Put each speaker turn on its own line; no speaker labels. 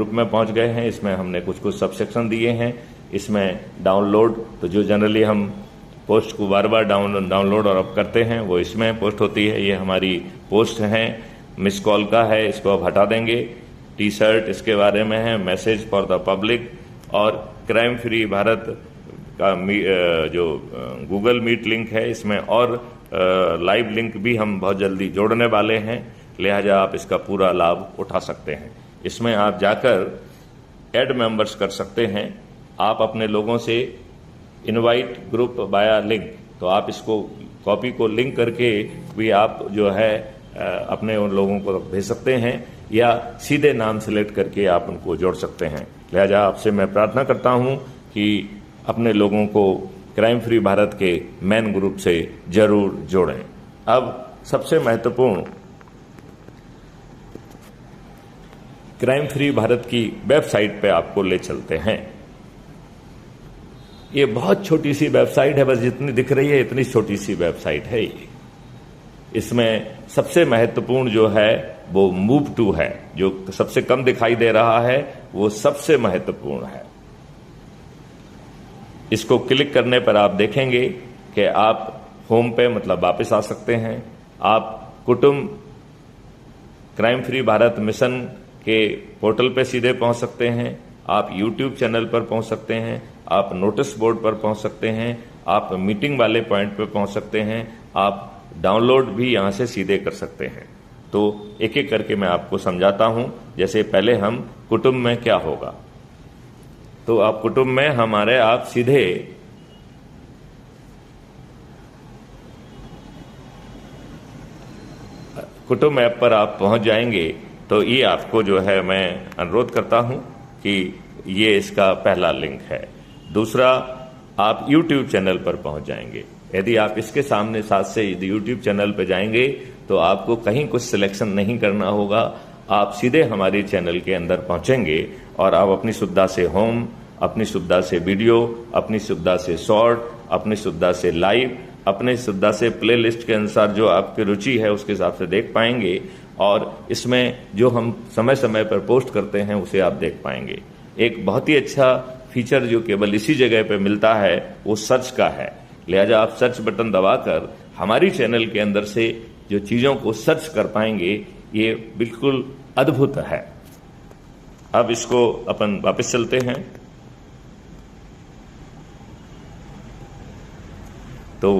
Group में पहुंच गए हैं। इसमें हमने कुछ कुछ सबसेक्शन दिए हैं। इसमें डाउनलोड, तो जो जनरली हम पोस्ट को बार बार डाउनलोड और अप करते हैं वो इसमें पोस्ट होती है। ये हमारी पोस्ट हैं। मिस कॉल का है, इसको आप हटा देंगे। टी शर्ट इसके बारे में है, मैसेज फॉर द पब्लिक, और क्राइम फ्री भारत का जो गूगल मीट लिंक है, इसमें और लाइव लिंक भी हम बहुत जल्दी जोड़ने वाले हैं। लिहाजा आप इसका पूरा लाभ उठा सकते हैं। इसमें आप जाकर ऐड मेंबर्स कर सकते हैं। आप अपने लोगों से इनवाइट ग्रुप बाया लिंक, तो आप इसको कॉपी को लिंक करके भी आप जो है अपने उन लोगों को भेज सकते हैं, या सीधे नाम सेलेक्ट करके आप उनको जोड़ सकते हैं। लिहाजा आपसे मैं प्रार्थना करता हूं कि अपने लोगों को क्राइम फ्री भारत के मेन ग्रुप से जरूर जोड़ें। अब सबसे महत्वपूर्ण क्राइम फ्री भारत की वेबसाइट पे आपको ले चलते हैं। ये बहुत छोटी सी वेबसाइट है, बस जितनी दिख रही है इतनी छोटी सी वेबसाइट है ये। इसमें सबसे महत्वपूर्ण जो है वो मूव टू है। जो सबसे कम दिखाई दे रहा है वो सबसे महत्वपूर्ण है। इसको क्लिक करने पर आप देखेंगे कि आप होम पे मतलब वापस आ सकते हैं। आप कुटुंब क्राइम फ्री भारत मिशन के पोर्टल पे सीधे पहुंच सकते हैं। आप यूट्यूब चैनल पर पहुंच सकते हैं। आप नोटिस बोर्ड पर पहुंच सकते हैं। आप मीटिंग वाले पॉइंट पर पहुंच सकते हैं। आप डाउनलोड भी यहां से सीधे कर सकते हैं। तो एक एक करके मैं आपको समझाता हूं। जैसे पहले हम कुटुंब में क्या होगा, तो आप कुटुंब में हमारे आप सीधे कुटुंब ऐप पर आप पहुंच जाएंगे। तो ये आपको जो है मैं अनुरोध करता हूं कि ये इसका पहला लिंक है। दूसरा, आप YouTube चैनल पर पहुंच जाएंगे। यदि आप इसके सामने साथ से YouTube चैनल पर जाएंगे तो आपको कहीं कुछ सिलेक्शन नहीं करना होगा। आप सीधे हमारे चैनल के अंदर पहुंचेंगे और आप अपनी सुविधा से होम, अपनी सुविधा से वीडियो, अपनी सुविधा से शॉर्ट, अपनी सुविधा से लाइव, अपनी सुविधा से प्लेलिस्ट के अनुसार जो आपकी रुचि है उसके हिसाब से देख पाएंगे। और इसमें जो हम समय समय पर पोस्ट करते हैं उसे आप देख पाएंगे। एक बहुत ही अच्छा फीचर जो केवल इसी जगह पे मिलता है वो सर्च का है। लिहाजा आप सर्च बटन दबाकर हमारी चैनल के अंदर से जो चीजों को सर्च कर पाएंगे, ये बिल्कुल अद्भुत है। अब इसको अपन वापस चलते हैं। तो